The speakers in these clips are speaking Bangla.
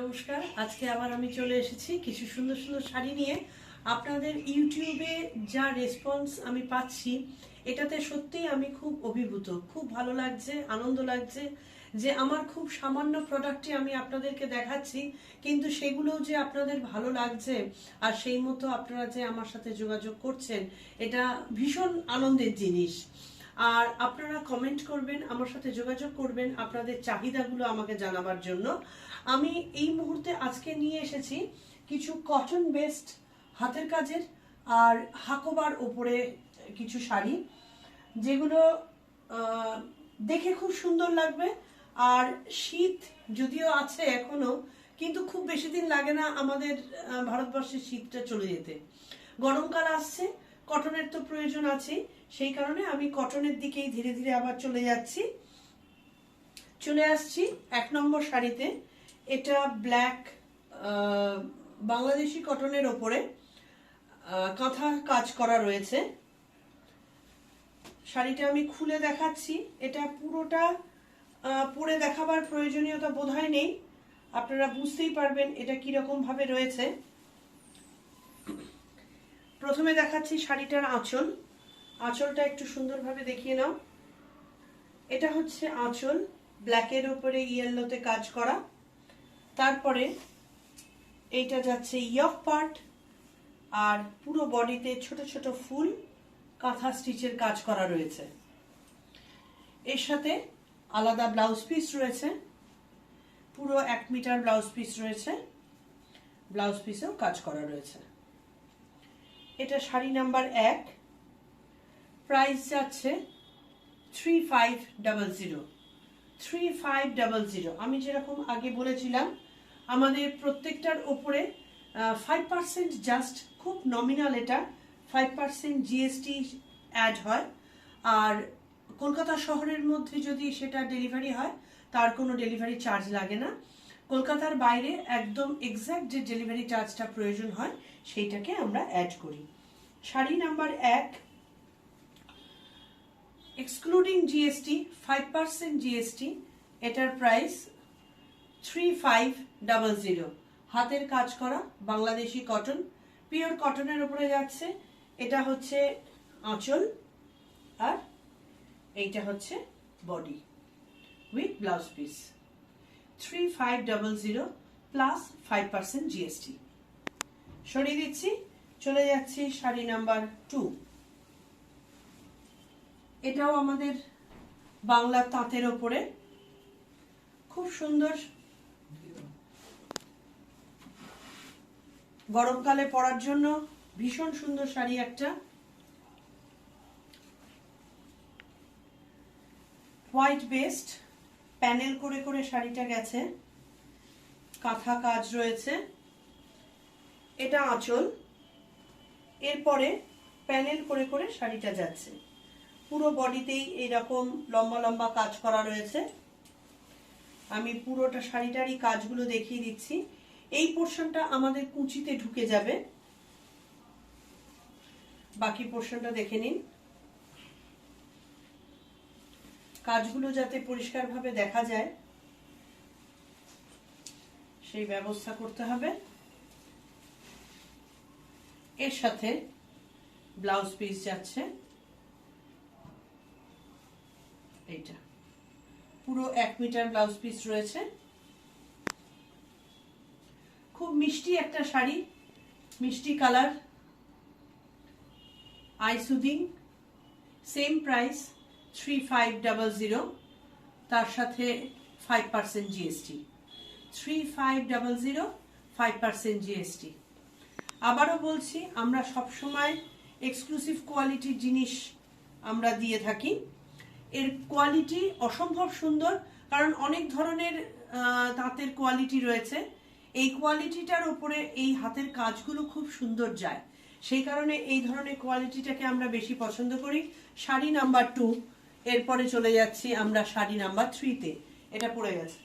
নমস্কার। আজকে আবার আমি চলে এসেছি কিছু সুন্দর সুন্দর শাড়ি নিয়ে। আপনাদের ইউটিউবে যা রেসপন্স আমি পাচ্ছি এটাতে সত্যিই আমি খুব অভিভূত, খুব ভালো লাগছে, আনন্দ লাগছে যে আমার খুব সামান্য প্রোডাক্টই আমি আপনাদেরকে দেখাচ্ছি, কিন্তু সেগুলো যে আপনাদের ভালো লাগছে আর সেই মতো আপনারা যে আমার সাথে যোগাযোগ করছেন, এটা ভীষণ আনন্দের জিনিস। আর আপনারা কমেন্ট করবেন, আমার সাথে যোগাযোগ করবেন আপনাদের চাহিদাগুলো আমাকে জানাবার জন্য। আমি এই মুহূর্তে আজকে নিয়ে এসেছি কিছু কটন বেসড হাতের কাজের আর হাকোবার ওপরে কিছু শাড়ি, যেগুলো দেখে খুব সুন্দর লাগবে। আর শীত যদিও আছে এখনো, কিন্তু খুব বেশি দিন লাগে না আমাদের ভারতবর্ষের শীতটা চলে যেতে। গরমকাল আসছে, কটনের তো প্রয়োজন আছে, সেই কারণে আমি কটনের দিকেই ধীরে ধীরে আবার চলে আসছি 1 নম্বর শাড়িতে। এটা ব্ল্যাক বাংলাদেশি কটনের ওপরে কাঁথা কাজ করা রয়েছে। শাড়িটা আমি খুলে দেখাচ্ছি। এটা পুরোটা পরে দেখাবার প্রয়োজনীয়তা বোধহয় নেই, আপনারা বুঝতেই পারবেন এটা কিরকম ভাবে রয়েছে। প্রথমে দেখাচ্ছি শাড়িটার আঁচল। আঁচলটা একটু সুন্দরভাবে দেখিয়ে নাও। এটা হচ্ছে আঁচল, ব্ল্যাকের উপরে ইয়েলোতে কাজ করা। তারপরে এইটা যাচ্ছে ইয়ক পার্ট, আর পুরো বডিতে ছোট ছোট ফুল কাঁথা স্টিচের কাজ করা রয়েছে। এর সাথে আলাদা ব্লাউজ পিস রয়েছে, পুরো 1 মিটার ব্লাউজ পিস রয়েছে, ব্লাউজ পিসেও কাজ করা রয়েছে। এটা শাড়ি নাম্বার 1, প্রাইস যাচ্ছে 3500। আমি যেরকম আগে বলেছিলাম, আমাদের প্রত্যেকটার ওপরে 5% জাস্ট, খুব নমিনাল, এটা 5% জিএসটি অ্যাড হয়। আর কলকাতা শহরের মধ্যে যদি সেটা ডেলিভারি হয় তার কোনো ডেলিভারি চার্জ লাগে না। কলকাতার বাইরে একদম এক্স্যাক্ট যে ডেলিভারি চার্জটা প্রয়োজন হয় সেইটাকে আমরা অ্যাড করি। Sari number 1, excluding GST, 5% GST, এটার প্রাইস 3500। হাতের কাজ করা বাংলাদেশি কটন, পিওর কটনের উপরে যাচ্ছে। এটা হচ্ছে আঁচল আর এইটা হচ্ছে body with blouse piece. 3500 plus 5% GST. সরিয়ে দিচ্ছি, চলে যাচ্ছি শাড়ি নাম্বার 2। এটাও আমাদের বাংলা তাঁতের ওপরে, খুব সুন্দর, গরমকালে পরার জন্য ভীষণ সুন্দর শাড়ি একটা। হোয়াইট বেস্ট, প্যানেল করে করে শাড়িটা গেছে, কাঁথা কাজ রয়েছে। এটা আঁচল, এরপরে প্যানেল করে করে শাড়িটা যাচ্ছে। পুরো বডিতেই এইরকম লম্বা লম্বা কাজ করা রয়েছে। আমি পুরোটা শাড়িটারই কাজগুলো দেখিয়ে দিচ্ছি। এই পোর্শনটা আমাদের কুচিতে ঢুকে যাবে, বাকি পোর্শনটা দেখে নিন। কাজগুলো যাতে পরিষ্কারভাবে দেখা যায় সেই ব্যবস্থা করতে হবে। এর সাথে ব্লাউজ পিস যাচ্ছে, এইটা পুরো 1 মিটার ব্লাউজ পিস রয়েছে। খুব মিষ্টি একটা শাড়ি, মিষ্টি colour, I soothing. Same price 3500, তার সাথে 5% জিএসটি। 3500, 5% জিএসটি। আবারও বলছি, আমরা সবসময় এক্সক্লুসিভ কোয়ালিটির জিনিস আমরা দিয়ে থাকি। এর কোয়ালিটি অসম্ভব সুন্দর, কারণ অনেক ধরনের তাঁতের কোয়ালিটি রয়েছে। এই কোয়ালিটিটার উপরে এই হাতের কাজগুলো খুব সুন্দর যায়, সেই কারণে এই ধরনের কোয়ালিটিটাকে আমরা বেশি পছন্দ করি। শাড়ি নাম্বার 2, এরপরে চলে যাচ্ছি আমরা শাড়ি নাম্বার 3তে। এটা পড়ে গেছে।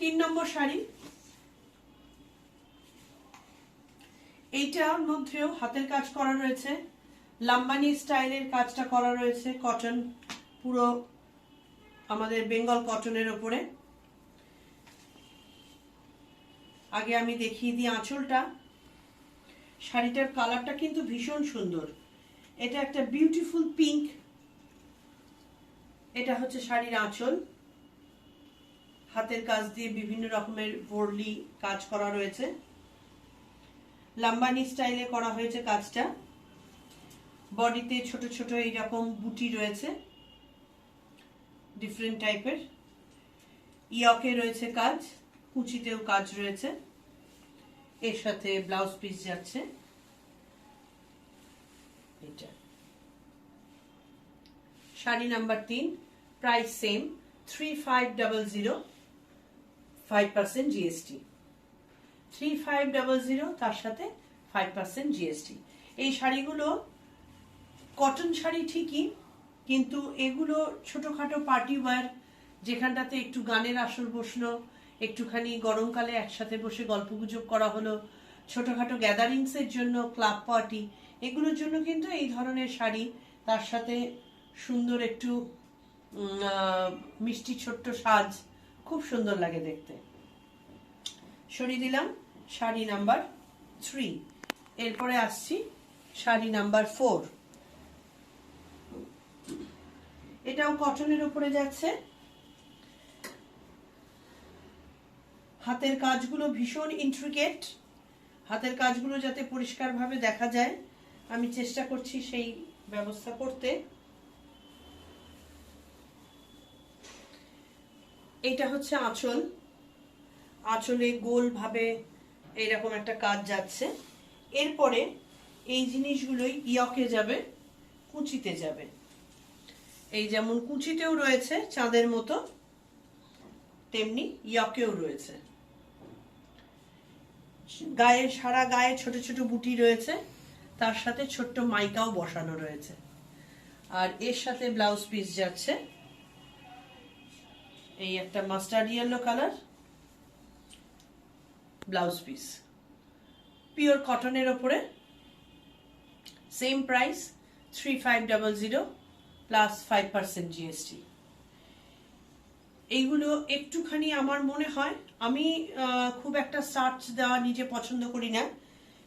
3 নম্বর শাড়ি, এইটার মধ্যেও হাতের কাজ করা রয়েছে, লাম্বানি স্টাইলের কাজটা করা রয়েছে, কটন, পুরো আমাদের বেঙ্গল কটনের ওপরে। আগে আমি দেখিয়ে দিই আঁচলটা। শাড়িটার কালারটা কিন্তু ভীষণ সুন্দর, এটা একটা বিউটিফুল পিঙ্ক। এটা হচ্ছে শাড়ির আঁচল, হাতের কাজ দিয়ে বিভিন্ন রকমের ভরলি কাজ করা রয়েছে, লাম্বানি স্টাইলে করা হয়েছে কাজটা। বডিতে ছোট ছোট এইরকম বুটি রয়েছে ডিফারেন্ট টাইপের, ইয়কে রয়েছে কাজ, কুচিতেও কাজ রয়েছে, এর সাথে ব্লাউজ পিস যাচ্ছে। এটা sari number 3, price same 3500, 5% GST. 3500 তার সাথে 5% জিএসটি। এই শাড়িগুলো কটন শাড়ি ঠিকই, কিন্তু এগুলো ছোটখাটো পার্টি ওয়্যার, যেখানটাতে একটু গানের আসর বসলো, একটুখানি গরমকালে একসাথে বসে গল্পগুজব করা হলো, ছোটখাটো গ্যাদারিংসের জন্য, ক্লাব পার্টি, এগুলোর জন্য কিন্তু এই ধরনের শাড়ি, তার সাথে সুন্দর একটু মিষ্টি ছোট্ট সাজ, খুব সুন্দর লাগে দেখতে। সরিয়ে দিলাম শাড়ি নাম্বার 3। এরপরে আসছি শাড়ি নাম্বার 4। এটাও কটনের উপরে যাচ্ছে, হাতের কাজগুলো ভীষণ ইন্ট্রিকেট, হাতের কাজগুলো যাতে পরিষ্কারভাবে দেখা যায় আমি চেষ্টা করছি সেই ব্যবস্থা করতে। এটা হচ্ছে আঁচল, আঁচলে গোল ভাবে এইরকম একটা কাজ যাচ্ছে। এরপরে এই জিনিসগুলোই ইয়কে যাবে, কুচিতে যাবে। এই যেমন কুচিতেও রয়েছে চাঁদের মতো, তেমনি ইয়কেও রয়েছে। গায়ে, সারা গায়ে ছোট ছোট বুটি রয়েছে, তার সাথে ছোট্ট মাইকাও বসানো রয়েছে। আর এর সাথে ব্লাউজ পিস যাচ্ছে, এই একটা mustard yellow colour blouse piece, pure কটনের ওপরে, সেম প্রাইস 3500 প্লাস 5% জিএসটি। এইগুলো একটুখানি আমার মনে হয়, আমি খুব একটা স্টার্চ দেওয়া নিজে পছন্দ করি না,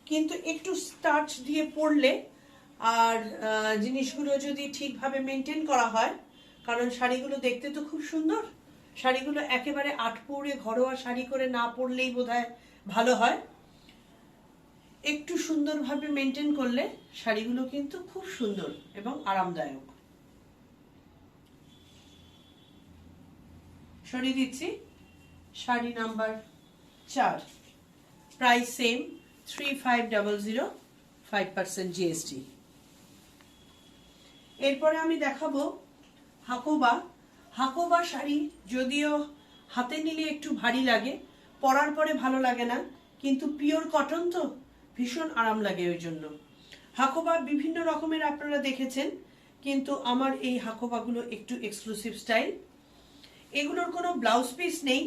কিন্তু একটু স্টার্চ দিয়ে পরলে আর জিনিসগুলো যদি ঠিকভাবে মেনটেন করা হয়, কারণ শাড়িগুলো দেখতে তো খুব সুন্দর, শাড়িগুলো একেবারে আটপৌরে ঘরোয়া শাড়ি করে না পরলেই বোধহয় ভালো হয়। একটু সুন্দরভাবে মেনটেন করলে শাড়িগুলো কিন্তু খুব সুন্দর এবং আরামদায়ক। সরিয়ে দিচ্ছি sari number 4, price same 3500, 5% GST. এরপরে আমি দেখাবো হাকোবা। হাকোবা শাড়ি যদিও হাতে নিলে একটু ভারী লাগে, পরার পরে ভালো লাগে না, কিন্তু পিওর কটন তো ভীষণ আরাম লাগে। ওই জন্য হাকোবা বিভিন্ন রকমের আপনারা দেখেছেন, কিন্তু আমার এই হাকোবাগুলো একটু এক্সক্লুসিভ স্টাইল। এগুলোর কোনো ব্লাউজ পিস নেই,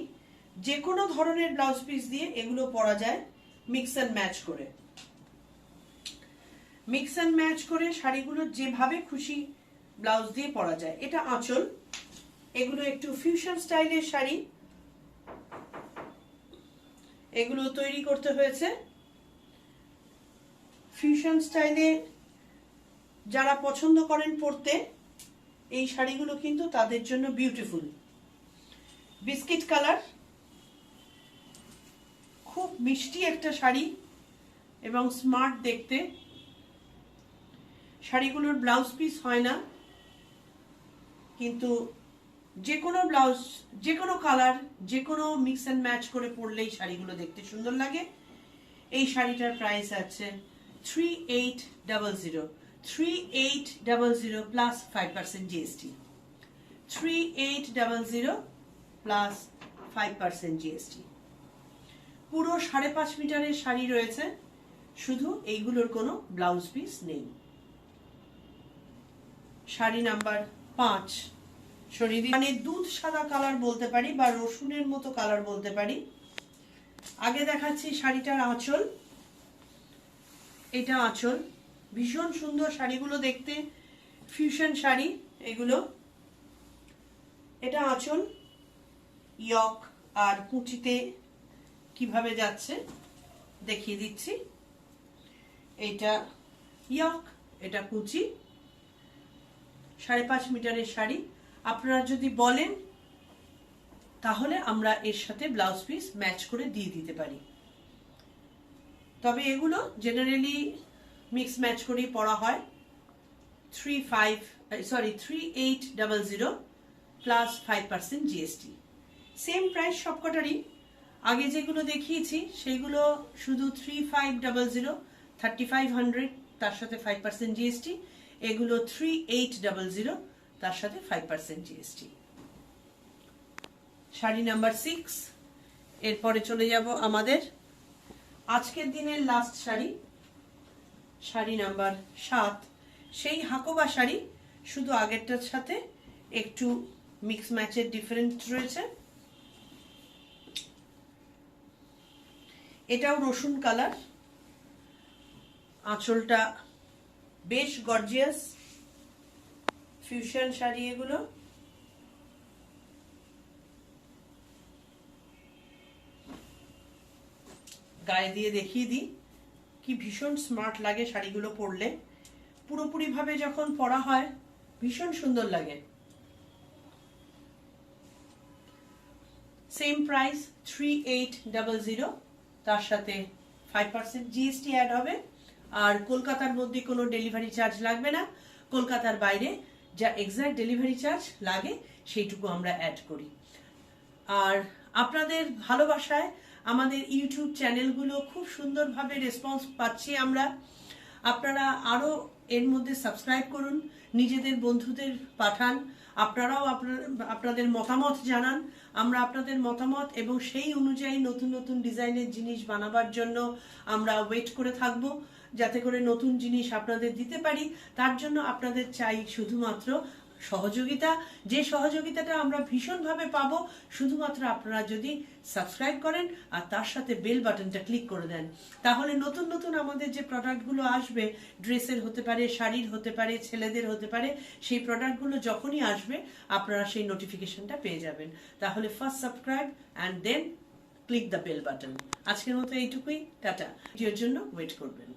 যে কোনো ধরনের ব্লাউজ পিস দিয়ে এগুলো পরা যায়, মিক্স অ্যান্ড ম্যাচ করে। মিক্স অ্যান্ড ম্যাচ করে শাড়িগুলো যেভাবে খুশি ব্লাউজ দিয়ে পরা যায়। এটা আঁচল, এগুলো একটু ফিউশন স্টাইলের শাড়ি, এগুলো তৈরি করতে হয়েছে ফিউশন স্টাইলে। যারা পছন্দ করেন পরতে, এই শাড়িগুলো কিন্তু তাদের জন্য বিউটিফুল। বিস্কিট কালার, খুব মিষ্টি একটা শাড়ি এবং স্মার্ট দেখতে। শাড়িগুলোর ব্লাউজ পিস হয় না, কিন্তু যে কোনো ব্লাউজ, যে কোনো কালার, যে কোনো মিক্স অ্যান্ড ম্যাচ করে পরলেই শাড়িগুলো দেখতে সুন্দর লাগে। এই শাড়িটার প্রাইস আছে 3800, 3800 প্লাস 5% জিএসটি। 3800 plus 5% GST. পুরো 5.5 মিটারের শাড়ি রয়েছে, শুধু এইগুলোর কোনো ব্লাউজ পিস নেই। শাড়ি নাম্বার 5, মানে দুধ সাদা কালার বলতে পারি বা রসুনের মতো কালার বলতে পারি। আগে দেখাচ্ছি শাড়িটার আঁচল। এটা আঁচল, ভীষণ সুন্দর শাড়িগুলো দেখতে, ফিউশন শাড়ি এগুলো। এটা আঁচল, ইয়ক আর কুচিতে কিভাবে যাচ্ছে দেখিয়ে দিচ্ছি। এটা ইয়ক, এটা কুচি, 5.5 মিটারের শাড়ি। আপনারা যদি বলেন তাহলে আমরা এর সাথে ব্লাউজ পিস ম্যাচ করে দিয়ে দিতে পারি, তবে এগুলো জেনারেলি মিক্স ম্যাচ করেই পরা হয়। 3800 প্লাস 5% জিএসটি। সেম প্রাইস সবকটারই। আগে যেগুলো দেখিয়েছি সেগুলো শুধু 3500, 3500 তার সাথে 5% জিএসটি। এগুলো 3800 তার সাথে 5% জিএসটি। শাড়ি নাম্বার 6। এরপরে চলে যাব আমাদের আজকের দিনের লাস্ট শাড়ি, শাড়ি নাম্বার 7। সেই হাকোবা শাড়ি, শুধু আগেরটার সাথে একটু মিক্স ম্যাচের ডিফারেন্ট রয়েছে। এটাও রসুন কালার, আঁচলটা বেশ গর্জিয়াস, ফিউশন শাড়ি এগুলো। গায়ে দিয়ে দেখিয়ে দিই কি ভীষণ স্মার্ট লাগে শাড়িগুলো পরলে। পুরোপুরি ভাবে যখন পরা হয় ভীষণ সুন্দর লাগে। সেম প্রাইস 3800, তার সাথে 5% জিএসটি অ্যাড হবে। আর কলকাতার মধ্যে কোনো ডেলিভারি চার্জ লাগবে না, কলকাতার বাইরে যা এক্সাক্ট ডেলিভারি চার্জ লাগে সেইটুকু আমরা অ্যাড করি। আর আপনাদের ভালোবাসায় আমাদের ইউটিউব চ্যানেলগুলো খুব সুন্দরভাবে রেসপন্স পাচ্ছি আমরা। আপনারা আরও এর মধ্যে সাবস্ক্রাইব করুন, নিজেদের বন্ধুদের পাঠান, আপনারাও আপনাদের মতামত জানান। আমরা আপনাদের মতামত এবং সেই অনুযায়ী নতুন নতুন ডিজাইনের জিনিস বানাবার জন্য আমরা ওয়েট করে থাকব, যাতে করে নতুন জিনিস আপনাদের দিতে পারি। তার জন্য আপনাদের চাই শুধুমাত্র সহযোগিতা, যে সহযোগিতাটা আমরা ভীষণভাবে পাবো শুধুমাত্র আপনারা যদি সাবস্ক্রাইব করেন আর তার সাথে বেল বাটনটা ক্লিক করে দেন। তাহলে নতুন নতুন আমাদের যে প্রোডাক্টগুলো আসবে, ড্রেসের হতে পারে, শাড়ির হতে পারে, ছেলেদের হতে পারে, সেই প্রোডাক্টগুলো যখনই আসবে আপনারা সেই নোটিফিকেশনটা পেয়ে যাবেন। তাহলে first subscribe and then click the bell button. আজকের মতো এইটুকুই, টাটা। ভিডিওর জন্য ওয়েট করবেন।